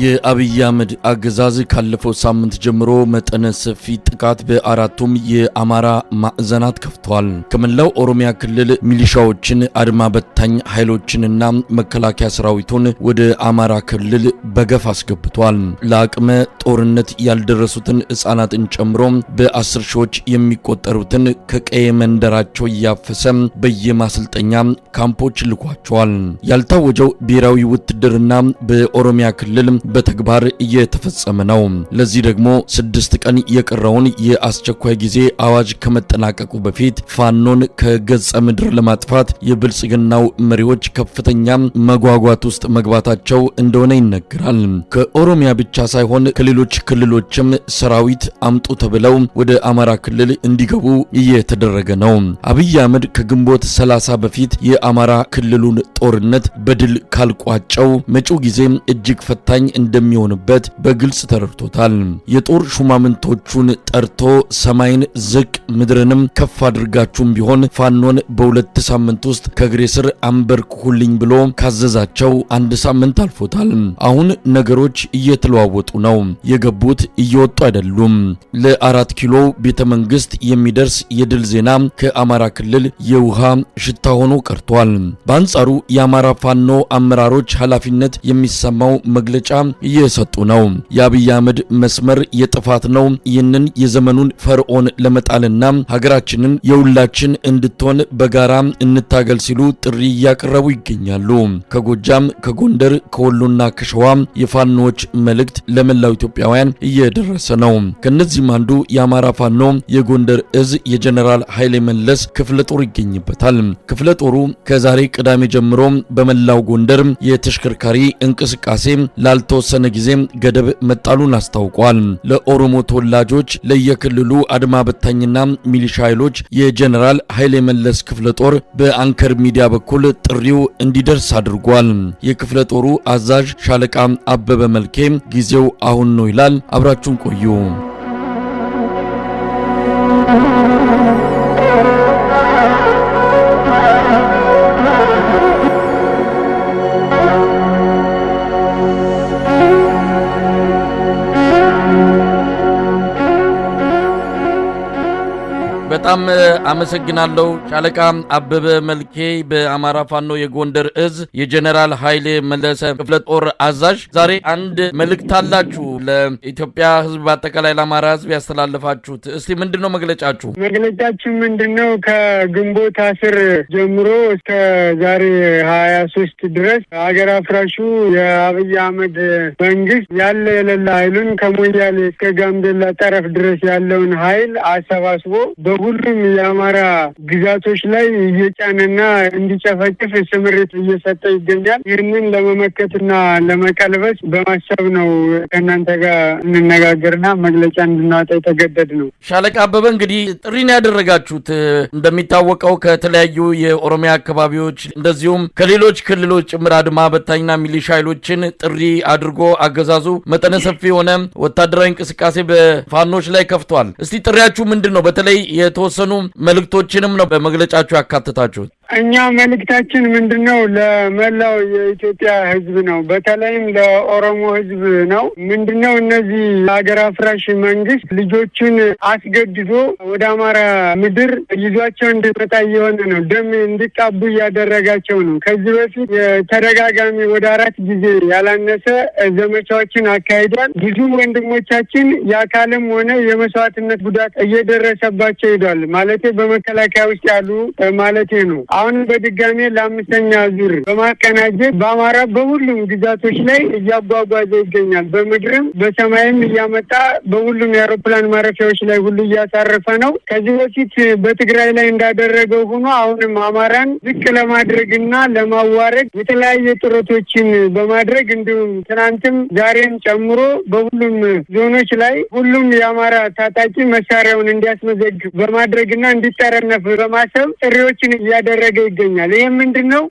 የአብይ አህመድ አገዛዝ ካለፈው ሳምንት ጀምሮ መጠነ ሰፊ ጥቃት በአራቱም የአማራ ማዕዘናት ከፍቷል። ከመላው ኦሮሚያ ክልል ሚሊሻዎችን አድማ በታኝ ኃይሎችንና መከላከያ ሰራዊቱን ወደ አማራ ክልል በገፍ አስገብቷል። ለአቅመ ጦርነት ያልደረሱትን ሕፃናትን ጨምሮ በ10 ሺዎች የሚቆጠሩትን ከቀየ መንደራቸው እያፈሰ በየማሰልጠኛ ካምፖች ልኳቸዋል። ያልታወጀው ብሔራዊ ውትድርና በኦሮሚያ ክልል በተግባር እየተፈጸመ ነው። ለዚህ ደግሞ 6 ቀን የቀረውን የአስቸኳይ ጊዜ አዋጅ ከመጠናቀቁ በፊት ፋኖን ከገጸ ምድር ለማጥፋት የብልጽግናው መሪዎች ከፍተኛ መጓጓት ውስጥ መግባታቸው እንደሆነ ይነገራል። ከኦሮሚያ ብቻ ሳይሆን ከሌሎች ክልሎችም ሰራዊት አምጡ ተብለው ወደ አማራ ክልል እንዲገቡ እየተደረገ ነው። አብይ አህመድ ከግንቦት 30 በፊት የአማራ ክልሉን ጦርነት በድል ካልቋጨው መጪው ጊዜ እጅግ ፈታኝ እንደሚሆንበት በግልጽ ተረድቶታል። የጦር ሹማምንቶቹን ጠርቶ ሰማይን ዝቅ ምድርንም ከፍ አድርጋችሁም ቢሆን ፋኖን በ2 ሳምንት ውስጥ ከእግሬ ስር አንበርክኩልኝ ብሎ ካዘዛቸው 1 ሳምንት አልፎታል። አሁን ነገሮች እየተለዋወጡ ነው። የገቡት እየወጡ አይደሉም። ለ4 ኪሎ ቤተ መንግስት የሚደርስ የድል ዜና ከአማራ ክልል የውሃ ሽታ ሆኖ ቀርቷል። በአንጻሩ የአማራ ፋኖ አመራሮች ኃላፊነት የሚሰማው መግለጫ እየሰጡ ነው። የአብይ አህመድ መስመር የጥፋት ነው። ይህንን የዘመኑን ፈርዖን ለመጣልና ሀገራችንን የሁላችን እንድትሆን በጋራ እንታገል ሲሉ ጥሪ እያቀረቡ ይገኛሉ። ከጎጃም፣ ከጎንደር፣ ከወሎና ከሸዋ የፋኖች መልእክት ለመላው ኢትዮጵያውያን እየደረሰ ነው። ከነዚህም አንዱ የአማራ ፋኖ የጎንደር እዝ የጀነራል ኃይሌ መለስ ክፍለ ጦር ይገኝበታል። ክፍለ ጦሩ ከዛሬ ቅዳሜ ጀምሮ በመላው ጎንደር የተሽከርካሪ እንቅስቃሴ ላልተወሰነ ጊዜ ገደብ መጣሉን አስታውቋል። ለኦሮሞ ተወላጆች ለየክልሉ አድማ በታኝና ሚሊሻ ኃይሎች የጀነራል ኃይሌ መለስ ክፍለ ጦር በአንከር ሚዲያ በኩል ጥሪው እንዲደርስ አድርጓል። የክፍለ ጦሩ አዛዥ ሻለቃ አበበ መልኬ ጊዜው አሁን ነው ይላል። አብራችሁን ቆዩ። በጣም አመሰግናለሁ ሻለቃ አበበ መልኬ በአማራ ፋኖ የጎንደር እዝ የጀነራል ኃይሌ መለስ ክፍለ ጦር አዛዥ። ዛሬ አንድ መልእክት አላችሁ ለኢትዮጵያ ሕዝብ በአጠቃላይ ለአማራ ሕዝብ ያስተላለፋችሁት። እስቲ ምንድነው መግለጫችሁ? መግለጫችን ምንድነው? ከግንቦት 10 ጀምሮ እስከ ዛሬ 23 ድረስ ሀገር አፍራሹ የአብይ አህመድ መንግስት ያለ የሌላ ኃይሉን ከሞያሌ እስከ ጋምቤላ ጠረፍ ድረስ ያለውን ኃይል አሰባስቦ ሁሉም የአማራ ግዛቶች ላይ እየጫነና እንዲጨፈጭፍ ስምሪት እየሰጠ ይገኛል። ይህንን ለመመከትና ለመቀልበስ በማሰብ ነው ከእናንተ ጋር እንነጋገርና መግለጫ እንድናወጣ የተገደድ ነው። ሻለቃ አበበ እንግዲህ ጥሪን ያደረጋችሁት እንደሚታወቀው ከተለያዩ የኦሮሚያ አካባቢዎች እንደዚሁም ከሌሎች ክልሎች ጭምር አድማ በታኝና ሚሊሻ ኃይሎችን ጥሪ አድርጎ አገዛዙ መጠነ ሰፊ የሆነ ወታደራዊ እንቅስቃሴ በፋኖች ላይ ከፍቷል። እስቲ ጥሪያችሁ ምንድን ነው? በተለይ የተወሰኑ መልእክቶችንም ነው በመግለጫችሁ ያካተታችሁት። እኛ መልእክታችን ምንድነው? ለመላው የኢትዮጵያ ሕዝብ ነው። በተለይም ለኦሮሞ ሕዝብ ነው። ምንድነው? እነዚህ ሀገር አፍራሽ መንግስት ልጆቹን አስገድዶ ወደ አማራ ምድር ይዟቸው እንዲመጣ እየሆነ ነው። ደም እንዲቃቡ እያደረጋቸው ነው። ከዚህ በፊት ተደጋጋሚ ወደ 4 ጊዜ ያላነሰ ዘመቻዎችን አካሂዷል። ብዙ ወንድሞቻችን የአካልም ሆነ የመስዋዕትነት ጉዳት እየደረሰባቸው ሄዷል። ማለቴ በመከላከያ ውስጥ ያሉ ማለቴ ነው። አሁን በድጋሜ ለ5ኛ ዙር በማቀናጀት በአማራ በሁሉም ግዛቶች ላይ እያጓጓዘ ይገኛል። በምድርም በሰማይም እያመጣ በሁሉም የአውሮፕላን ማረፊያዎች ላይ ሁሉ እያሳረፈ ነው። ከዚህ በፊት በትግራይ ላይ እንዳደረገው ሆኖ አሁንም አማራን ዝቅ ለማድረግና ለማዋረድ የተለያየ ጥረቶችን በማድረግ እንዲሁም ትናንትም ዛሬም ጨምሮ በሁሉም ዞኖች ላይ ሁሉም የአማራ ታጣቂ መሳሪያውን እንዲያስመዘግብ በማድረግና እንዲጠረነፍ በማሰብ ጥሪዎችን እያደረገ እያደረገ ይገኛል። ይሄ ምንድነው?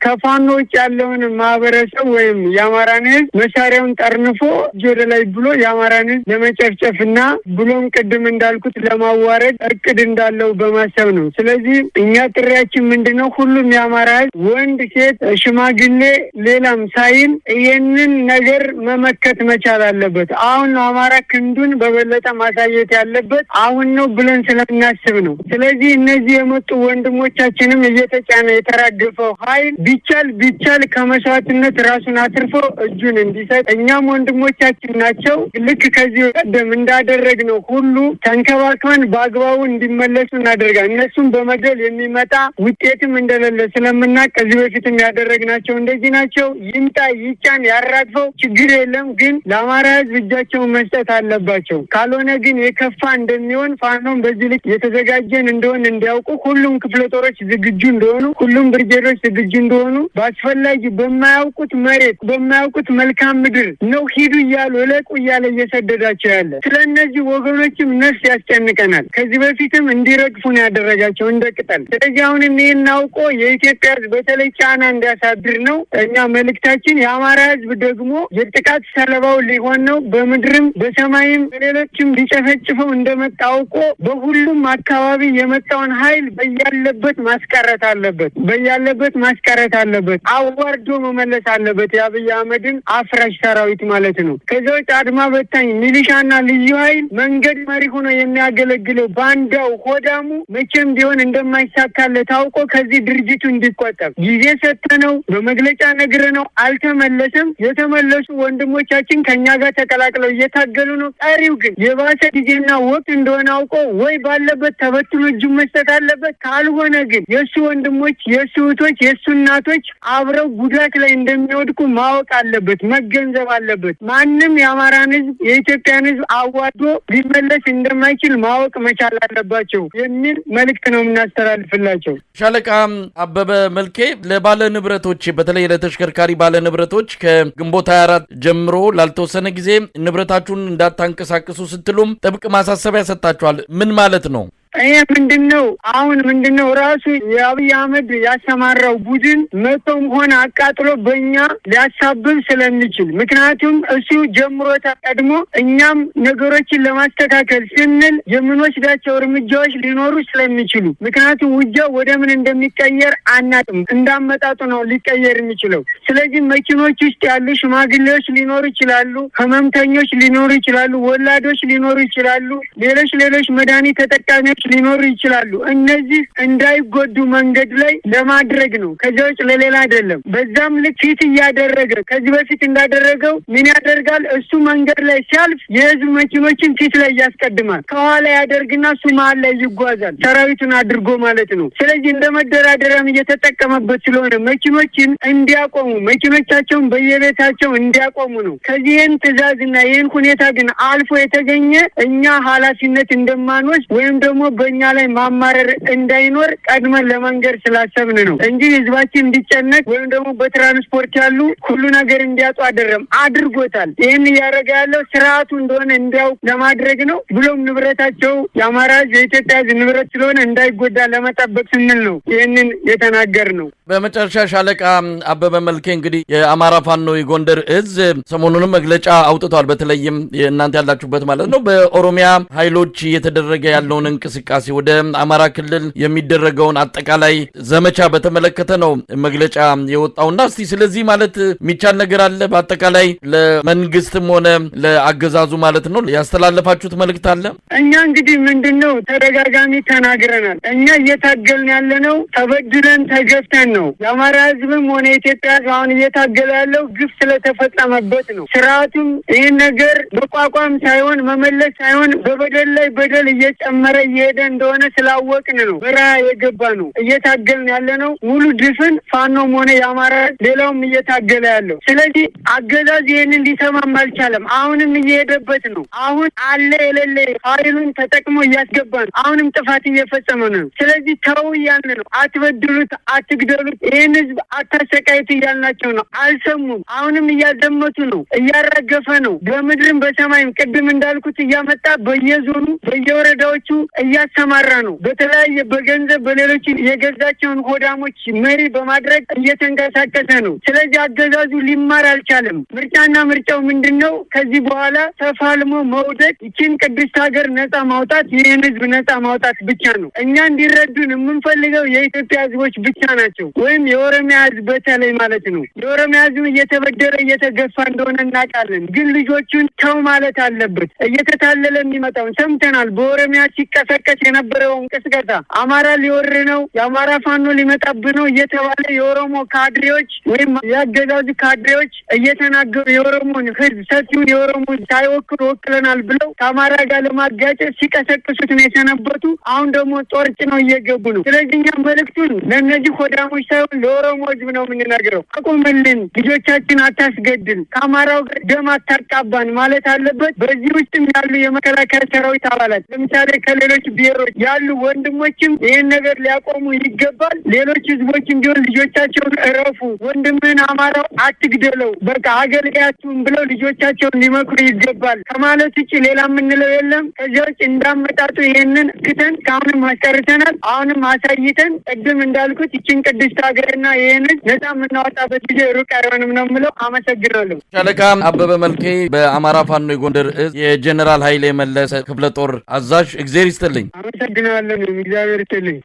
ከፋኖ ውጭ ያለውን ማህበረሰብ ወይም የአማራን ህዝብ መሳሪያውን ጠርንፎ ጆሮ ላይ ብሎ የአማራን ህዝብ ለመጨፍጨፍና ብሎም ቅድም እንዳልኩት ለማዋረድ እቅድ እንዳለው በማሰብ ነው። ስለዚህ እኛ ጥሪያችን ምንድነው? ሁሉም የአማራ ህዝብ ወንድ፣ ሴት፣ ሽማግሌ ሌላም ሳይል ይሄንን ነገር መመከት መቻል አለበት። አሁን ነው አማራ ክንዱን በበለጠ ማሳየት ያለበት አሁን ነው ብለን ስለምናስብ ነው። ስለዚህ እነዚህ የመጡ ወንድሞቻችንም እየተጫነ የተራገፈው ኃይል ቢቻል ከመስዋዕትነት ራሱን አትርፎ እጁን እንዲሰጥ እኛም ወንድሞቻችን ናቸው። ልክ ከዚህ ቀደም እንዳደረግነው ሁሉ ተንከባክበን በአግባቡ እንዲመለሱ እናደርጋለን። እነሱም በመግደል የሚመጣ ውጤትም እንደሌለ ስለምናውቅ ከዚህ በፊትም ያደረግናቸው እንደዚህ ናቸው። ይምጣ ይጫን ያራግፈው ችግር የለም፣ ግን ለአማራ ህዝብ እጃቸውን መስጠት አለባቸው። ካልሆነ ግን የከፋ እንደሚሆን ፋኖም በዚህ ልክ የተዘጋጀን እንደሆን እንዲያውቁ ሁሉም ክፍለ ጦሮች ዝግጁ እንደሆኑ፣ ሁሉም ብርጌዶች ዝግጁ እንደሆኑ በአስፈላጊ በማያውቁት መሬት በማያውቁት መልካም ምድር ነው ሂዱ እያሉ እለቁ እያለ እየሰደዳቸው ያለ። ስለነዚህ ወገኖችም ነፍስ ያስጨንቀናል። ከዚህ በፊትም እንዲረግፉን ያደረጋቸው እንደ ቅጠል። ስለዚህ አሁንም ይህን አውቆ የኢትዮጵያ ህዝብ በተለይ ጫና እንዲያሳድር ነው እኛ መልእክታችን። የአማራ ህዝብ ደግሞ የጥቃት ሰለባው ሊሆን ነው። በምድርም በሰማይም በሌሎችም ሊጨፈጭፈው እንደመጣ አውቆ በሁሉም አካባቢ የመጣውን ኃይል በያለበት ማስቀረት አለበት። አዋርዶ መመለስ አለበት። የአብይ አህመድን አፍራሽ ሰራዊት ማለት ነው። ከዚያ ውጭ አድማ በታኝ ሚሊሻና ልዩ ኃይል መንገድ መሪ ሆኖ የሚያገለግለው ባንዳው ሆዳሙ መቼም ቢሆን እንደማይሳካለት አውቆ ከዚህ ድርጅቱ እንዲቆጠብ ጊዜ ሰጥተነው በመግለጫ ነግረነው አልተመለሰም። የተመለሱ ወንድሞቻችን ከኛ ጋር ተቀላቅለው እየታገሉ ነው። ቀሪው ግን የባሰ ጊዜና ወቅት እንደሆነ አውቆ ወይ ባለበት ተበትኖ እጁን መስጠት አለበት። ካልሆነ ግን የእሱ ወንድሞች፣ የእሱ እህቶች፣ የእሱ እናቶች አብረው ጉዳት ላይ እንደሚወድቁ ማወቅ አለበት፣ መገንዘብ አለበት። ማንም የአማራን ህዝብ የኢትዮጵያን ህዝብ አዋዶ ሊመለስ እንደማይችል ማወቅ መቻል አለባቸው የሚል መልእክት ነው የምናስተላልፍላቸው። ሻለቃ አበበ መልኬ ለባለ ንብረቶች በተለይ ለተሽከርካሪ ባለ ንብረቶች ከግንቦት 24 ጀምሮ ላልተወሰነ ጊዜ ንብረታችሁን እንዳታንቀሳቅሱ ስትሉም ጥብቅ ማሳሰቢያ ሰጣችኋል። ምን ማለት ነው? ይሄ ምንድነው ራሱ የአብይ አህመድ ያሰማራው ቡድን መቶም ሆነ አቃጥሎ በእኛ ሊያሳብብ ስለሚችል፣ ምክንያቱም እሱ ጀምሮታ ቀድሞ እኛም ነገሮችን ለማስተካከል ስንል የምንወስዳቸው እርምጃዎች ሊኖሩ ስለሚችሉ፣ ምክንያቱም ውጊያው ወደ ምን እንደሚቀየር አናጥም፣ እንዳመጣጡ ነው ሊቀየር የሚችለው። ስለዚህ መኪኖች ውስጥ ያሉ ሽማግሌዎች ሊኖሩ ይችላሉ፣ ህመምተኞች ሊኖሩ ይችላሉ፣ ወላዶች ሊኖሩ ይችላሉ፣ ሌሎች መድኃኒት ተጠቃሚዎች ሊኖሩ ይችላሉ። እነዚህ እንዳይጎዱ መንገድ ላይ ለማድረግ ነው፣ ከዚያ ውጭ ለሌላ አይደለም። በዛም ልክ ፊት እያደረገ ከዚህ በፊት እንዳደረገው ምን ያደርጋል? እሱ መንገድ ላይ ሲያልፍ የህዝብ መኪኖችን ፊት ላይ ያስቀድማል፣ ከኋላ ያደርግና እሱ መሀል ላይ ይጓዛል፣ ሰራዊቱን አድርጎ ማለት ነው። ስለዚህ እንደ መደራደሪያም እየተጠቀመበት ስለሆነ መኪኖችን እንዲያቆሙ፣ መኪኖቻቸውን በየቤታቸው እንዲያቆሙ ነው። ከዚህን ትዕዛዝና ይህን ሁኔታ ግን አልፎ የተገኘ እኛ ኃላፊነት እንደማንወስድ ወይም ደግሞ በእኛ ላይ ማማረር እንዳይኖር ቀድመን ለመንገር ስላሰብን ነው እንጂ ህዝባችን እንዲጨነቅ ወይም ደግሞ በትራንስፖርት ያሉ ሁሉ ነገር እንዲያጡ አድርጎታል። ይህን እያደረገ ያለው ስርዓቱ እንደሆነ እንዲያውቅ ለማድረግ ነው። ብሎም ንብረታቸው የአማራ ህዝብ የኢትዮጵያ ህዝብ ንብረት ስለሆነ እንዳይጎዳ ለመጠበቅ ስንል ነው ይህንን የተናገር ነው። በመጨረሻ ሻለቃ አበበ መልኬ እንግዲህ የአማራ ፋኖ የጎንደር እዝ ሰሞኑንም መግለጫ አውጥቷል። በተለይም እናንተ ያላችሁበት ማለት ነው በኦሮሚያ ኃይሎች እየተደረገ ያለውን እንቅስቃሴ ወደ አማራ ክልል የሚደረገውን አጠቃላይ ዘመቻ በተመለከተ ነው መግለጫ የወጣውና እስቲ ስለዚህ ማለት የሚቻል ነገር አለ? በአጠቃላይ ለመንግስትም ሆነ ለአገዛዙ ማለት ነው ያስተላለፋችሁት መልእክት አለ? እኛ እንግዲህ ምንድነው ተደጋጋሚ ተናግረናል። እኛ እየታገልን ያለነው ተበድለን ተገፍተን ነው። የአማራ ህዝብም ሆነ የኢትዮጵያ ህዝብ አሁን እየታገለ ያለው ግፍ ስለተፈጸመበት ነው። ስርዓቱም ይህን ነገር በቋቋም ሳይሆን መመለስ ሳይሆን በበደል ላይ በደል እየጨመረ እየሄደ እንደሆነ ስላወቅን ነው በረሃ የገባ ነው። እየታገልን ያለ ነው ሙሉ ድፍን ፋኖም ሆነ የአማራ ሌላውም እየታገለ ያለው። ስለዚህ አገዛዝ ይህንን ሊሰማም አልቻለም። አሁንም እየሄደበት ነው። አሁን አለ የሌለ ኃይሉን ተጠቅሞ እያስገባ ነው። አሁንም ጥፋት እየፈጸመ ነው። ስለዚህ ተው እያልን ነው። አትበድሉት፣ አትግደሉት፣ ይህን ህዝብ አታሰቃዩት እያልናቸው ነው። አልሰሙም። አሁንም እያዘመቱ ነው፣ እያራገፈ ነው። በምድርም በሰማይም ቅድም እንዳልኩት እያመጣ በየዞኑ በየወረዳዎቹ እያሰማራ ነው። በተለያየ በገንዘብ በሌሎች የገዛቸውን ሆዳሞች መሪ በማድረግ እየተንቀሳቀሰ ነው። ስለዚህ አገዛዙ ሊማር አልቻለም። ምርጫው ምንድነው? ከዚህ በኋላ ተፋልሞ መውደቅ፣ ይችን ቅድስት ሀገር ነጻ ማውጣት፣ ይህን ህዝብ ነጻ ማውጣት ብቻ ነው። እኛ እንዲረዱን የምንፈልገው የኢትዮጵያ ህዝቦች ብቻ ናቸው፣ ወይም የኦሮሚያ ህዝብ በተለይ ማለት ነው። የኦሮሚያ ህዝብ እየተበደረ እየተገፋ እንደሆነ እናውቃለን፣ ግን ልጆቹን ተው ማለት አለበት። እየተታለለ የሚመጣውን ሰምተናል። በኦሮሚያ ሲቀሰቀስ የነበረውን ቅስቀሳ አማራ ሊወር ነው፣ የአማራ ፋኖ ሊመጣብ ነው እየተባለ የኦሮሞ ካድሬዎች ወይም ያገዛዙ ካድሬዎች እየተናገሩ የኦሮሞን ህዝብ ሰፊውን የኦሮሞ ሳይወክሉ ወክለናል ብለው ከአማራ ጋር ለማጋጨት ሲቀሰቅሱት ነው የሰነበቱ። አሁን ደግሞ ጦር ጭነው እየገቡ ነው። ስለዚህ እኛ መልእክቱን ለእነዚህ ሆዳሞች ሳይሆን ለኦሮሞ ህዝብ ነው የምንነግረው። አቁምልን፣ ልጆቻችን አታስገድል፣ ከአማራው ጋር ደም አታቃባን ማለት አለበት። በዚህ ውስጥም ያሉ የመከላከያ ሰራዊት አባላት ለምሳሌ ከሌሎች ብሔሮች ያሉ ወንድሞችም ይህን ነገር ሊያቆሙ ይገባል። ሌሎች ህዝቦችም ቢሆን ልጆቻቸውን እረፉ፣ ወንድምህን አማራው አትግደለው፣ በቃ አገልጋያችሁን ብለው ልጆቻቸውን ሊመክሩ ይገባል ከማለት ውጭ ሌላ የምንለው የለም። ከዚያ ውጭ እንዳመጣጡ ይሄንን ክተን ከአሁንም አስቀርተናል። አሁንም አሳይተን ቅድም እንዳልኩት ይችን ቅድስት ሀገርና ይህንን ነጻ የምናወጣበት ጊዜ ሩቅ አይሆንም ነው የምለው። አመሰግናለሁ። ሻለቃ አበበ መልኬ በአማራ ፋኖ የጎንደር እዝ የጀነራል ኃይሌ መለሰ ክፍለ ጦር አዛዥ፣ እግዚአብሔር ይስጥልኝ። አመሰግናለሁ። እግዚአብሔር ይስጥልኝ።